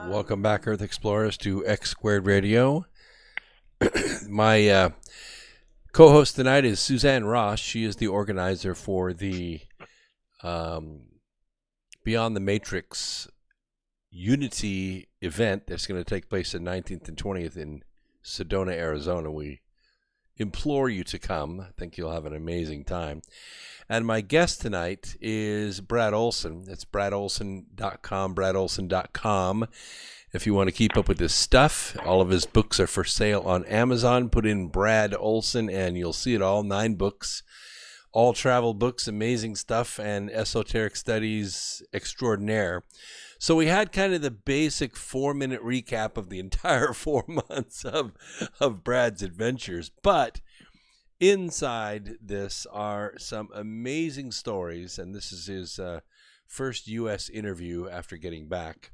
Welcome back, Earth Explorers, to X Squared Radio. My co-host tonight is Suzanne Ross. She is the organizer for the Beyond the Matrix Unity event that's going to take place the 19th and 20th in Sedona, Arizona. We implore you to come. I think you'll have an amazing time. And my guest tonight is Brad Olson. It's bradolson.com, bradolson.com. If you want to keep up with his stuff, all of his books are for sale on Amazon. Put in Brad Olson and you'll see it all. 9 books, all travel books, amazing stuff, and esoteric studies extraordinaire. So we had kind of the basic 4-minute recap of the entire 4 months of Brad's adventures. But inside this are some amazing stories, and this is his first U.S. interview after getting back.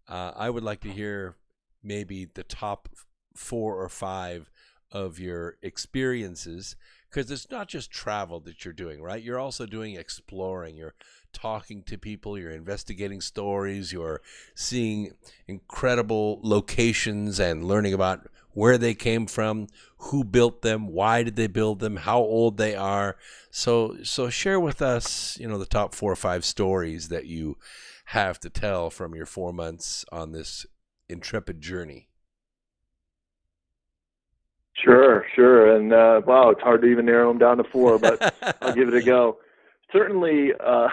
I would like to hear maybe the top 4 or 5 of your experiences, because it's not just travel that you're doing, right? You're also doing exploring. You're talking to people. You're investigating stories. You're seeing incredible locations and learning about where they came from, who built them, why did they build them, how old they are. So share with us, the top 4 or 5 stories that you have to tell from your 4 months on this intrepid journey. Sure. And wow, it's hard to even narrow them down to 4, but I'll give it a go. Certainly the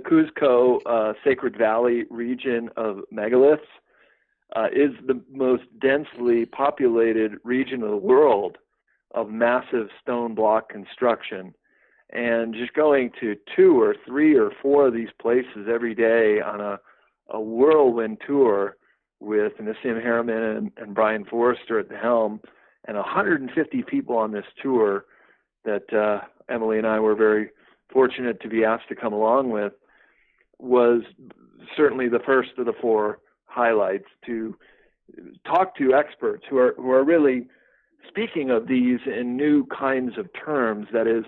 Cuzco Sacred Valley region of megaliths is the most densely populated region of the world of massive stone block construction. And just going to 2 or 3 or 4 of these places every day on a whirlwind tour with Nassim Harriman and Brian Forrester at the helm, and 150 people on this tour that Emily and I were very fortunate to be asked to come along with, was certainly the first of the 4 highlights, to talk to experts who are really speaking of these in new kinds of terms. That is,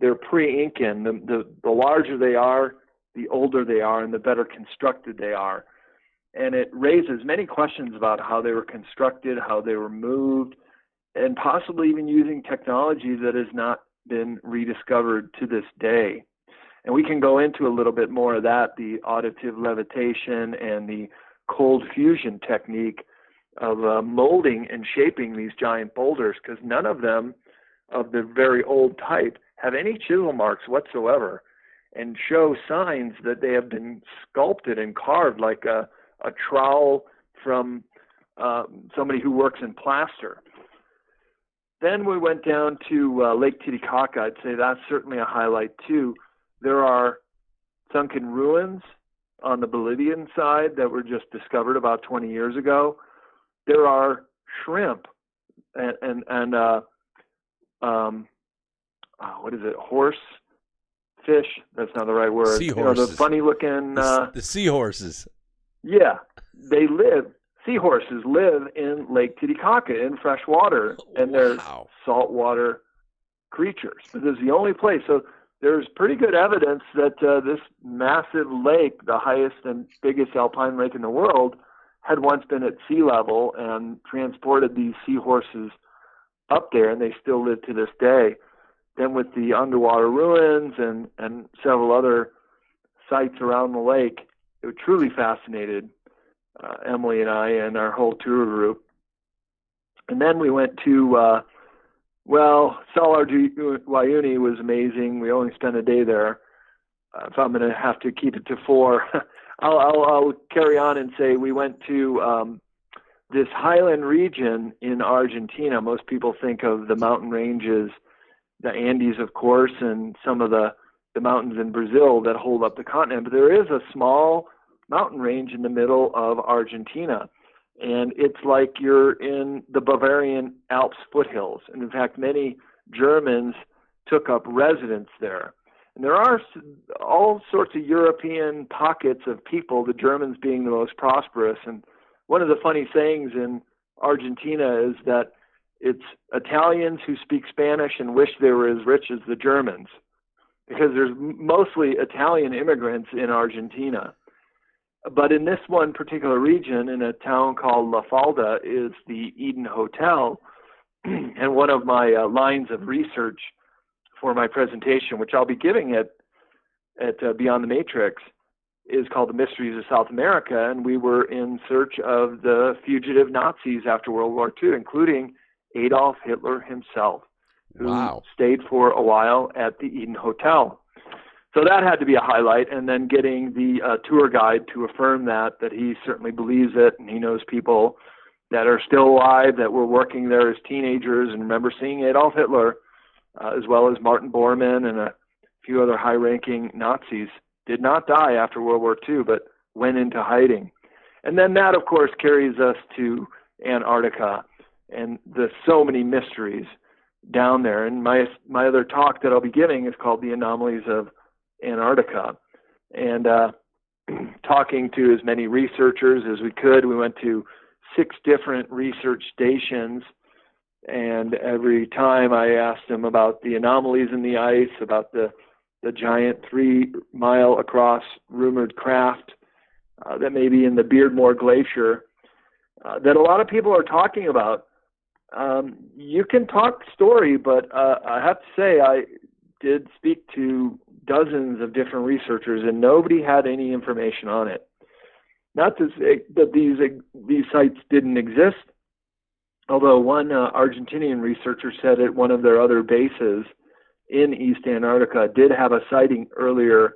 they're pre-Incan. The larger they are, the older they are, and the better constructed they are. And it raises many questions about how they were constructed, how they were moved, and possibly even using technology that has not been rediscovered to this day. And we can go into a little bit more of that, the auditive levitation and the cold fusion technique of molding and shaping these giant boulders, because none of them of the very old type have any chisel marks whatsoever and show signs that they have been sculpted and carved like a trowel from somebody who works in plaster. Then we went down to Lake Titicaca. I'd say that's certainly a highlight too. There are sunken ruins on the Bolivian side that were just discovered about 20 years ago. There are shrimp and what is it? Horse fish? That's not the right word. Seahorses. The funny looking the seahorses. Yeah, seahorses live in Lake Titicaca in fresh water, and they're saltwater creatures. This is the only place. So there's pretty good evidence that this massive lake, the highest and biggest alpine lake in the world, had once been at sea level and transported these seahorses up there, and they still live to this day. Then with the underwater ruins and several other sites around the lake, it truly fascinated Emily and I and our whole tour group. And then we went to, Salar de Uyuni was amazing. We only spent a day there. If I'm going to have to keep it to 4, I'll carry on and say we went to this highland region in Argentina. Most people think of the mountain ranges, the Andes, of course, and some of the mountains in Brazil that hold up the continent. But there is a small mountain range in the middle of Argentina, and it's like you're in the Bavarian Alps foothills. And in fact, many Germans took up residence there. And there are all sorts of European pockets of people, the Germans being the most prosperous. And one of the funny things in Argentina is that it's Italians who speak Spanish and wish they were as rich as the Germans, because there's mostly Italian immigrants in Argentina. But in this one particular region, in a town called La Falda, is the Eden Hotel. And one of my lines of research for my presentation, which I'll be giving at Beyond the Matrix, is called The Mysteries of South America. And we were in search of the fugitive Nazis after World War II, including Adolf Hitler himself, who stayed for a while at the Eden Hotel. So that had to be a highlight. And then getting the tour guide to affirm that he certainly believes it, and he knows people that are still alive that were working there as teenagers and remember seeing Adolf Hitler, as well as Martin Bormann and a few other high-ranking Nazis, did not die after World War II, but went into hiding. And then that, of course, carries us to Antarctica and the so many mysteries down there. And my other talk that I'll be giving is called The Anomalies of Antarctica. And talking to as many researchers as we could, we went to 6 different research stations, and every time I asked them about the anomalies in the ice, about the giant 3-mile across rumored craft that may be in the Beardmore Glacier that a lot of people are talking about. You can talk story, but I have to say I did speak to dozens of different researchers, and nobody had any information on it. Not to say that these sites didn't exist, although one Argentinian researcher said at one of their other bases in East Antarctica did have a sighting earlier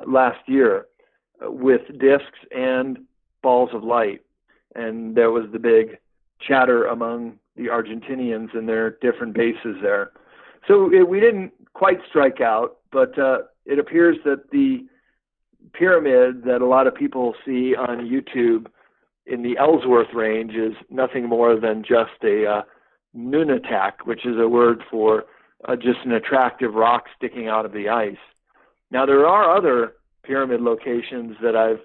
last year with discs and balls of light. And there was the big chatter among the Argentinians and their different bases there. So we didn't quite strike out, but it appears that the pyramid that a lot of people see on YouTube in the Ellsworth range is nothing more than just a nunatak, which is a word for just an attractive rock sticking out of the ice. Now, there are other pyramid locations that I've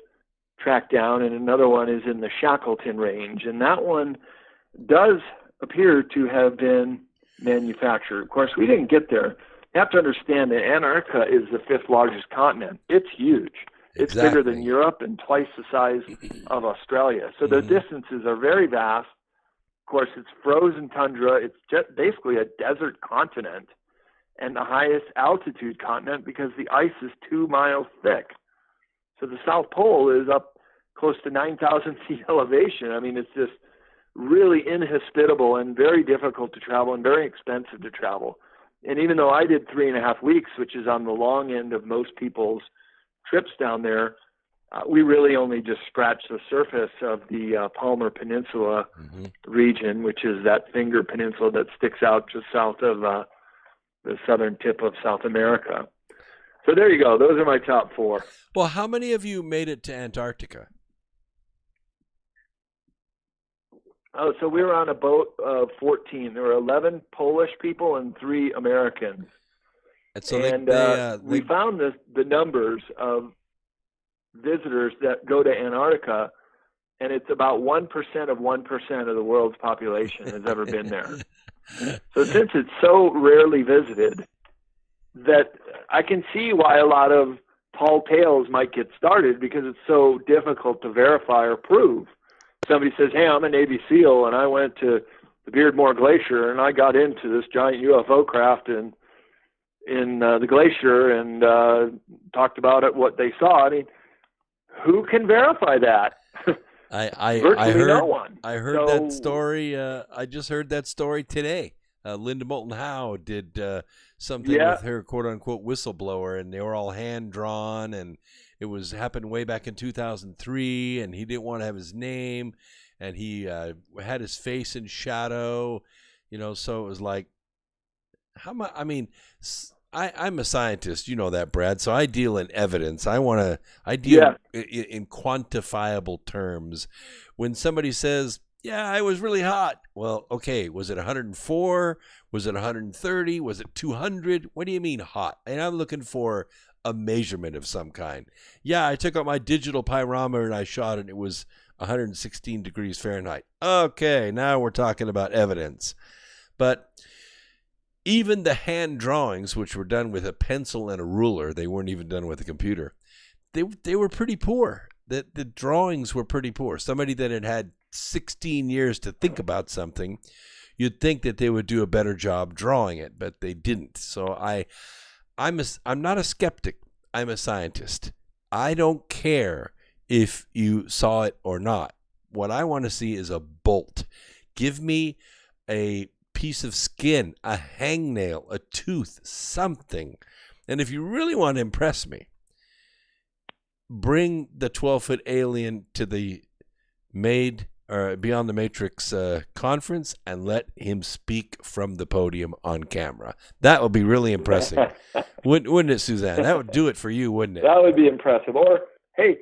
tracked down, and another one is in the Shackleton range, and that one does appear to have been manufactured. Of course, we didn't get there. You have to understand that Antarctica is the 5th largest continent. It's huge. It's bigger than Europe and twice the size of Australia. So the distances are very vast. Of course, it's frozen tundra. It's just basically a desert continent and the highest altitude continent because the ice is 2 miles thick. So the South Pole is up close to 9,000 feet elevation. I mean, it's just really inhospitable and very difficult to travel and very expensive to travel. And even though I did 3.5 weeks, which is on the long end of most people's trips down there, we really only just scratched the surface of the Palmer Peninsula region, which is that finger peninsula that sticks out just south of the southern tip of South America. So there you go. Those are my top 4. Well, how many of you made it to Antarctica? Oh, so we were on a boat of 14. There were 11 Polish people and 3 Americans. And so we found the numbers of visitors that go to Antarctica, and it's about 1% of 1% of the world's population has ever been there. So since it's so rarely visited, that I can see why a lot of tall tales might get started because it's so difficult to verify or prove. Somebody says, hey, I'm a Navy SEAL, and I went to the Beardmore Glacier, and I got into this giant UFO craft in the glacier and talked about it, what they saw. I mean, who can verify that? Virtually no one. I heard that story. I just heard that story today. Linda Moulton Howe did something with her quote-unquote whistleblower, and they were all hand-drawn, and it happened way back in 2003, and he didn't want to have his name, and he had his face in shadow, so it was like, I'm a scientist, you know that, Brad, so I deal in evidence. I deal in quantifiable terms. When somebody says, yeah, I was really hot. Well, okay, was it 104? Was it 130? Was it 200? What do you mean hot? And I'm looking for a measurement of some kind. Yeah, I took out my digital pyrometer and I shot it. It was 116 degrees Fahrenheit. Okay, now we're talking about evidence. But even the hand drawings, which were done with a pencil and a ruler, they weren't even done with a computer, they were pretty poor. The drawings were pretty poor. Somebody that had had 16 years to think about something, you'd think that they would do a better job drawing it, but they didn't. So I'm not a skeptic. I'm a scientist. I don't care if you saw it or not. What I want to see is a bolt. Give me a piece of skin, a hangnail, a tooth, something. And if you really want to impress me, bring the 12-foot alien to the Beyond the Matrix conference and let him speak from the podium on camera. That would be really impressive. Wouldn't it, Suzanne? That would do it for you, wouldn't it? That would be impressive. Or, hey,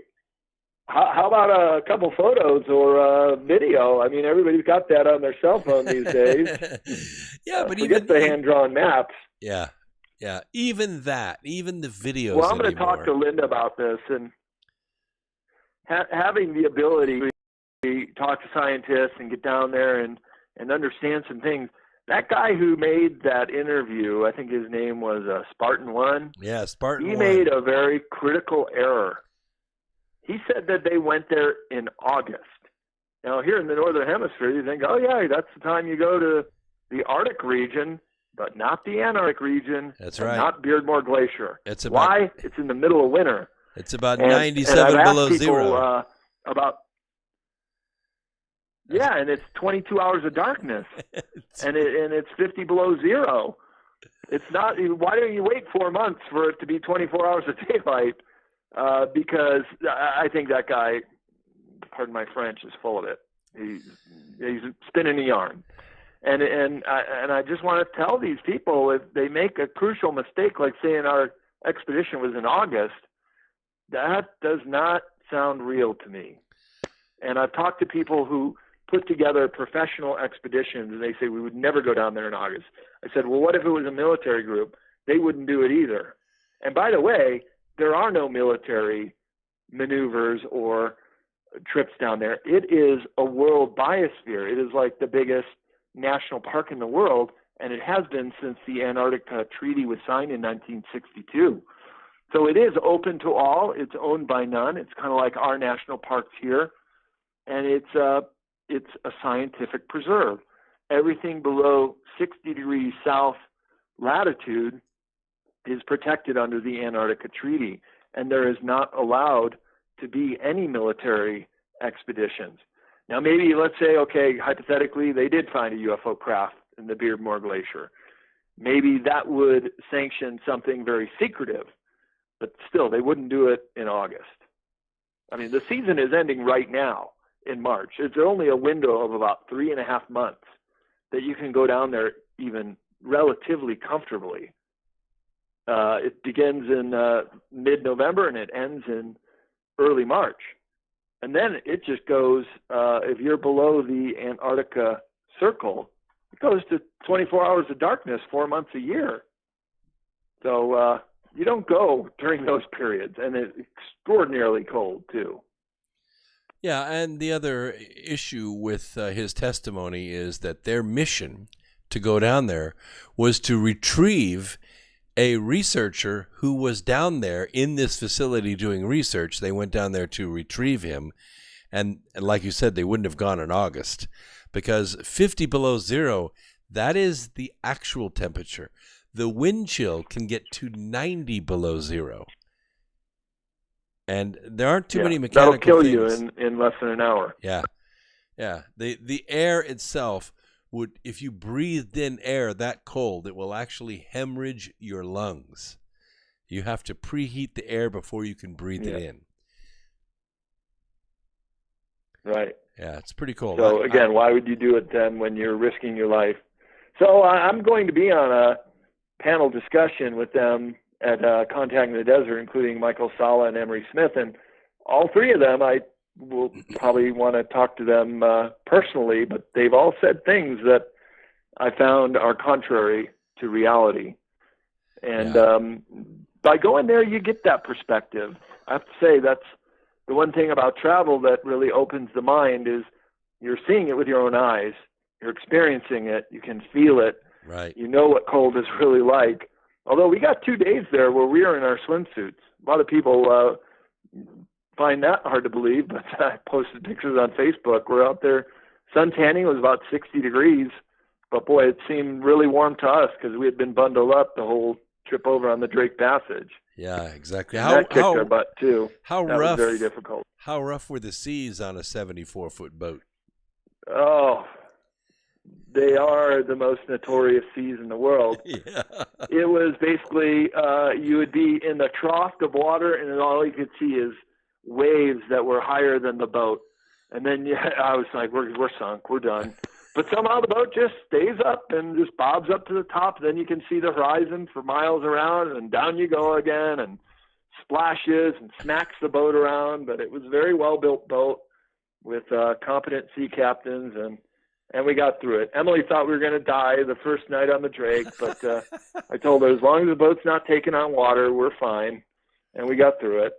how about a couple photos or video? I mean, everybody's got that on their cell phone these days. Yeah, but forget the hand-drawn maps. Yeah. Even that, even the videos. Well, I'm going to talk to Linda about this, and having the ability to talk to scientists and get down there and understand some things. That guy who made that interview, I think his name was Spartan One. Yeah, Spartan He One. made a very critical error. He said that they went there in August. Now, here in the Northern Hemisphere, you think, oh, yeah, that's the time you go to the Arctic region, but not the Antarctic region. That's right. Not Beardmore Glacier. Why? Why? It's in the middle of winter. It's about and 97 I've below asked people, zero. And it's 22 hours of darkness, and it's 50 below zero. It's not. Why don't you wait 4 months for it to be 24 hours of daylight? Because I think that guy, pardon my French, is full of it. He's spinning a yarn, and I just want to tell these people, if they make a crucial mistake, like saying our expedition was in August, that does not sound real to me. And I've talked to people who put together professional expeditions, and they say we would never go down there in August. I said, well, what if it was a military group? They wouldn't do it either. And by the way, there are no military maneuvers or trips down there. It is a world biosphere. It is like the biggest national park in the world, and it has been since the Antarctica Treaty was signed in 1962. So it is open to all. It's owned by none. It's kind of like our national parks here, and it's a scientific preserve. Everything below 60 degrees south latitude is protected under the Antarctica Treaty, and there is not allowed to be any military expeditions. Now, maybe let's say, okay, hypothetically, they did find a UFO craft in the Beardmore Glacier. Maybe that would sanction something very secretive, but still, they wouldn't do it in August. I mean, the season is ending right now in March. It's only a window of about 3.5 months that you can go down there even relatively comfortably. It begins in mid-November and it ends in early March. And then it just goes, if you're below the Antarctica Circle, it goes to 24 hours of darkness 4 months a year. So you don't go during those periods, and it's extraordinarily cold too. Yeah, and the other issue with his testimony is that their mission to go down there was to retrieve a researcher who was down there in this facility doing research. They went down there to retrieve him. And like you said, they wouldn't have gone in August because 50 below zero, that is the actual temperature. The wind chill can get to 90 below zero. And there aren't too many mechanical things. That'll kill you in less than an hour. Yeah. The air itself would, if you breathed in air that cold, it will actually hemorrhage your lungs. You have to preheat the air before you can breathe it in. Right. Yeah, it's pretty cold. So again, why would you do it then when you're risking your life? So I'm going to be on a panel discussion with them at Contacting the Desert, including Michael Sala and Emery Smith, and all three of them, I will probably want to talk to them personally, but they've all said things that I found are contrary to reality. And by going there, you get that perspective. I have to say that's the one thing about travel that really opens the mind is you're seeing it with your own eyes. You're experiencing it. You can feel it. Right. You know what cold is really like. Although we got 2 days there where we were in our swimsuits. A lot of people find that hard to believe, but I posted pictures on Facebook. We're out there. Sun tanning was about 60 degrees, but boy, it seemed really warm to us because we had been bundled up the whole trip over on the Drake Passage. Yeah, exactly. And that kicked our butt too. How that rough? Was very difficult. How rough were the seas on a 74-foot boat? Oh, they are the most notorious seas in the world. Yeah. It was basically you would be in the trough of water, and all you could see is waves that were higher than the boat. And then I was like, we're sunk, we're done. But somehow the boat just stays up and just bobs up to the top. Then you can see the horizon for miles around, and down you go again, and splashes and smacks the boat around. But it was a very well-built boat with competent sea captains, and we got through it. Emily thought we were going to die the first night on the Drake, but I told her as long as the boat's not taking on water, we're fine, and we got through it.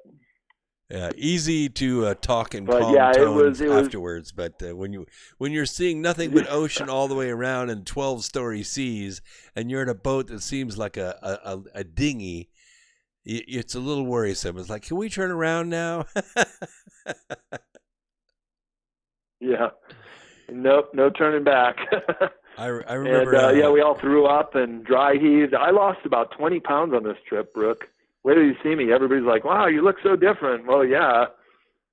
Yeah, easy to talk in But calm yeah, tones it was afterwards. But when you're seeing nothing but ocean all the way around and 12-story seas, and you're in a boat that seems like a dinghy, it's a little worrisome. It's like, can we turn around now? Yeah. Nope, no turning back. I remember. And we all threw up and dry heaved. I lost about 20 pounds on this trip, Brooke. Wait till you see me. Everybody's like, wow, you look so different. Well, yeah,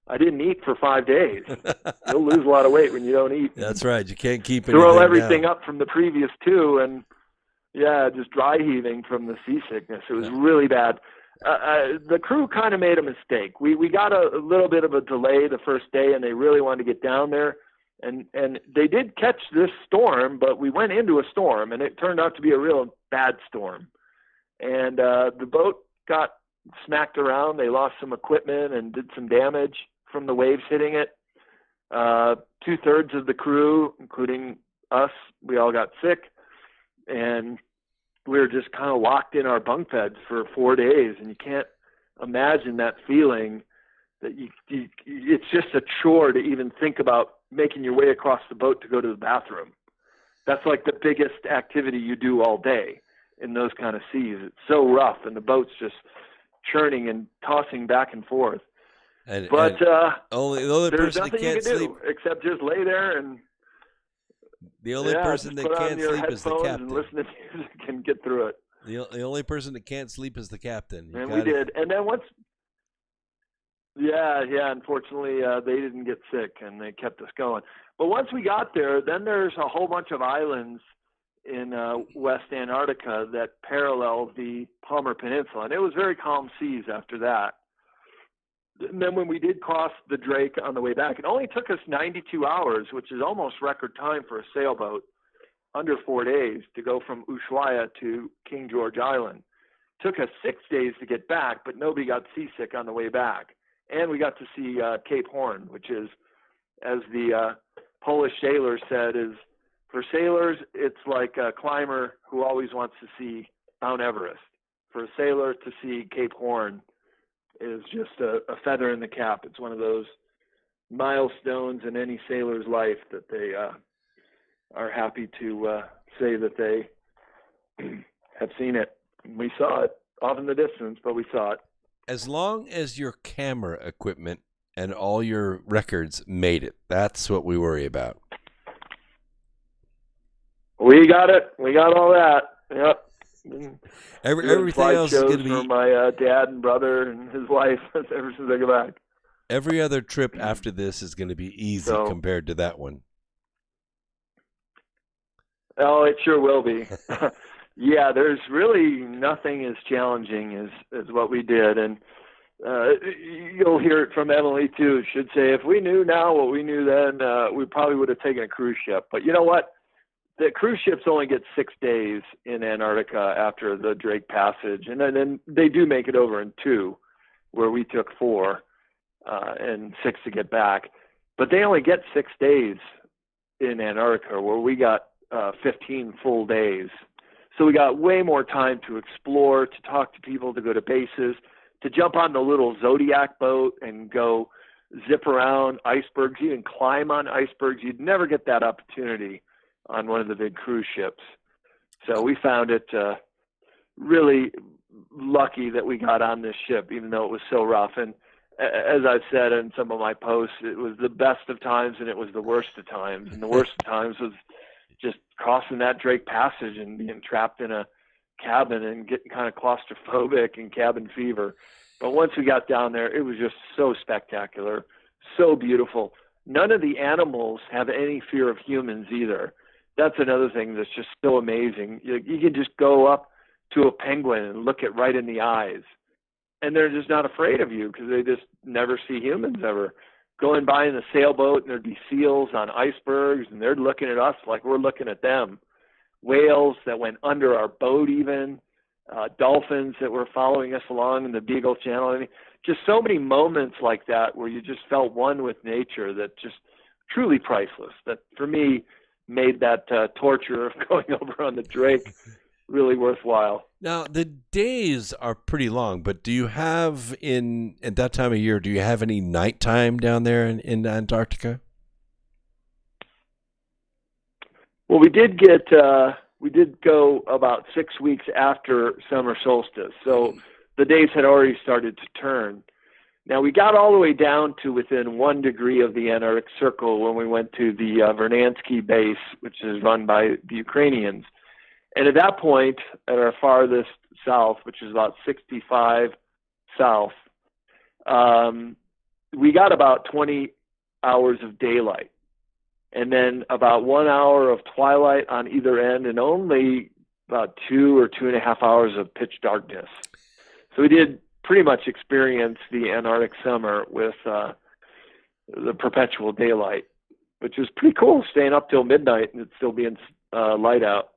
I didn't eat for 5 days. You'll lose a lot of weight when you don't eat. That's right. You can't keep throw everything down. up from the previous two, and yeah, just dry heaving from the seasickness. It was really bad. The crew kind of made a mistake. We got a little bit of a delay the first day, and they really wanted to get down there. And they did catch this storm, but we went into a storm, and it turned out to be a real bad storm. And the boat got smacked around. They lost some equipment and did some damage from the waves hitting it. 2/3 of the crew, including us, we all got sick, and we were just kind of locked in our bunk beds for 4 days. And you can't imagine that feeling that it's just a chore to even think about making your way across the boat to go to the bathroom. That's like the biggest activity you do all day in those kind of seas. It's so rough, and the boat's just churning and tossing back and forth. But there's nothing you can do except just lay there and the only person that can't sleep is the captain. And listen to music and get through it. The only person that can't sleep is the captain. And we did. And then once, unfortunately, they didn't get sick, and they kept us going. But once we got there, then there's a whole bunch of islands in West Antarctica that parallel the Palmer Peninsula, and it was very calm seas after that. And then when we did cross the Drake on the way back, it only took us 92 hours, which is almost record time for a sailboat, under 4 days to go from Ushuaia to King George Island. It took us 6 days to get back, but nobody got seasick on the way back. And we got to see Cape Horn, which is, as the Polish sailor said, is for sailors, it's like a climber who always wants to see Mount Everest. For a sailor to see Cape Horn is just a feather in the cap. It's one of those milestones in any sailor's life that they are happy to say that they have seen it. We saw it off in the distance, but we saw it. As long as your camera equipment and all your records made it, that's what we worry about. We got it. We got all that. Yep. Everything else is going to be for my dad and brother and his wife ever since I got back. Every other trip after this is going to be easy compared to that one. Oh, it sure will be. Yeah, there's really nothing as challenging as what we did, and you'll hear it from Emily too. She'd say, if we knew now what we knew then, we probably would have taken a cruise ship. But you know what? The cruise ships only get 6 days in Antarctica after the Drake Passage, and then they do make it over in 2, where we took 4 and 6 to get back. But they only get 6 days in Antarctica, where we got 15 full days. So we got way more time to explore, to talk to people, to go to bases, to jump on the little Zodiac boat and go zip around icebergs, even climb on icebergs. You'd never get that opportunity on one of the big cruise ships. So we found it really lucky that we got on this ship, even though it was so rough. And as I've said in some of my posts, it was the best of times and it was the worst of times. And the worst of times was just crossing that Drake Passage and being trapped in a cabin and getting kind of claustrophobic and cabin fever. But once we got down there, it was just so spectacular, so beautiful. None of the animals have any fear of humans either. That's another thing that's just so amazing. You can just go up to a penguin and look it right in the eyes, and they're just not afraid of you because they just never see humans ever. Going by in a sailboat, and there'd be seals on icebergs, and they're looking at us like we're looking at them. Whales that went under our boat even, dolphins that were following us along in the Beagle Channel. I mean, just so many moments like that where you just felt one with nature that just truly priceless. That for me made that torture of going over on the Drake really worthwhile. Now, the days are pretty long, but do you have at that time of year, do you have any nighttime down there in Antarctica? Well, we did go about 6 weeks after summer solstice, so the days had already started to turn. Now, we got all the way down to within 1 degree of the Antarctic Circle when we went to the Vernansky base, which is run by the Ukrainians. And at that point, at our farthest south, which is about 65 south, we got about 20 hours of daylight. And then about 1 hour of twilight on either end, and only about 2 or 2.5 hours of pitch darkness. So we did pretty much experience the Antarctic summer with the perpetual daylight, which was pretty cool, staying up till midnight and it still being light out.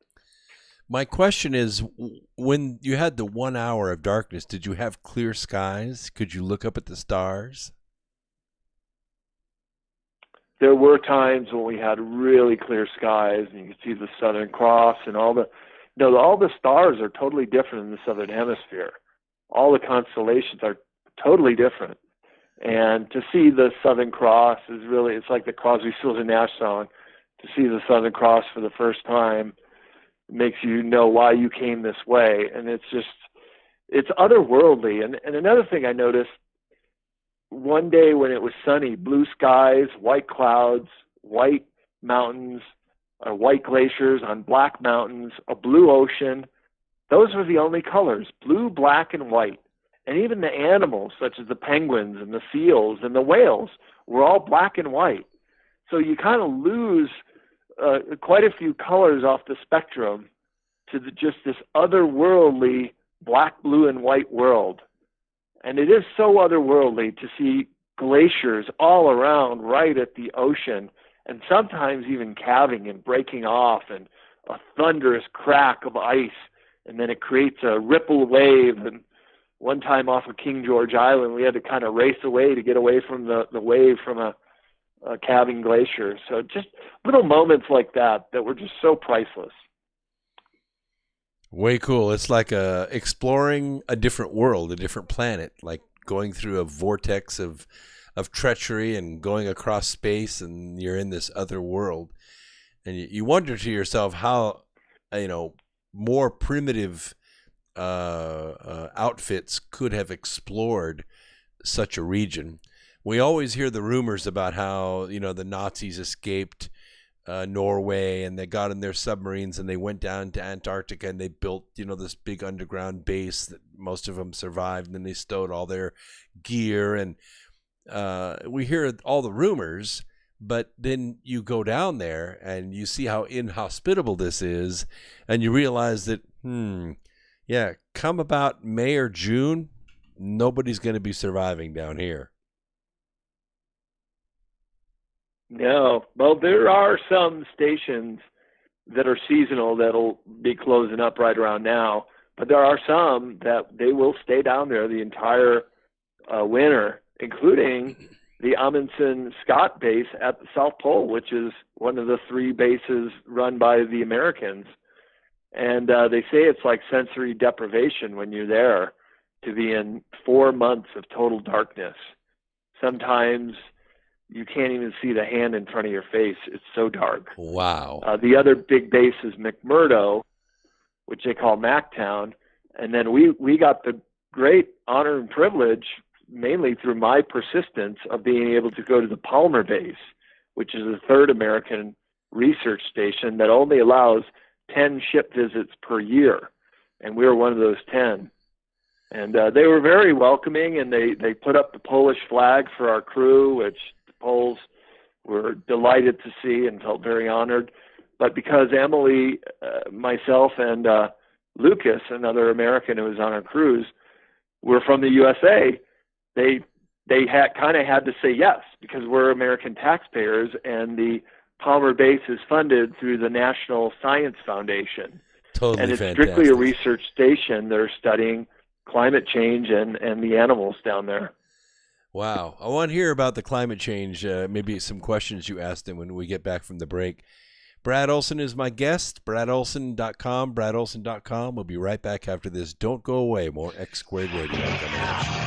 My question is, when you had the 1 hour of darkness, did you have clear skies? Could you look up at the stars? There were times when we had really clear skies and you could see the Southern Cross and all the stars are totally different in the Southern Hemisphere. All the constellations are totally different. And to see the Southern Cross is really, it's like the Crosby, Stills and Nash song. To see the Southern Cross for the first time makes you know why you came this way. And it's otherworldly. And another thing I noticed, one day when it was sunny, blue skies, white clouds, white mountains, white glaciers on black mountains, a blue ocean. Those were the only colors, blue, black, and white. And even the animals, such as the penguins and the seals and the whales, were all black and white. So you kind of lose quite a few colors off the spectrum to just this otherworldly black, blue, and white world. And it is so otherworldly to see glaciers all around right at the ocean, and sometimes even calving and breaking off, and a thunderous crack of ice, and then it creates a ripple wave. And one time off of King George Island, we had to kind of race away to get away from the wave from a calving glacier. So just little moments like that were just so priceless. Way cool. It's like exploring a different world, a different planet, like going through a vortex of treachery and going across space, and you're in this other world. And you wonder to yourself how, more primitive outfits could have explored such a region. We always hear the rumors about how, the Nazis escaped Norway, and they got in their submarines and they went down to Antarctica and they built, this big underground base that most of them survived, and then they stowed all their gear. And we hear all the rumors, but then you go down there and you see how inhospitable this is, and you realize that, come about May or June, nobody's going to be surviving down here. No. Well, there are some stations that are seasonal that'll be closing up right around now, but there are some that they will stay down there the entire winter, including the Amundsen Scott base at the South Pole, which is one of the 3 bases run by the Americans. And they say it's like sensory deprivation when you're there, to be in 4 months of total darkness. Sometimes you can't even see the hand in front of your face. It's so dark. Wow. The other big base is McMurdo, which they call Mactown. And then we got the great honor and privilege mainly through my persistence of being able to go to the Palmer Base, which is the third American research station that only allows 10 ship visits per year. And we were one of those 10. And they were very welcoming, and they put up the Polish flag for our crew, which the Poles were delighted to see and felt very honored. But because Emily, myself, and Lucas, another American who was on our cruise, were from the USA, they kind of had to say yes, because we're American taxpayers, and the Palmer Base is funded through the National Science Foundation. Totally and it's fantastic. Strictly a research station. They're studying climate change and the animals down there. Wow. I want to hear about the climate change, maybe some questions you asked him when we get back from the break. Brad Olson is my guest, bradolson.com, bradolson.com. We'll be right back after this. Don't go away. More X Squared Radio coming at you.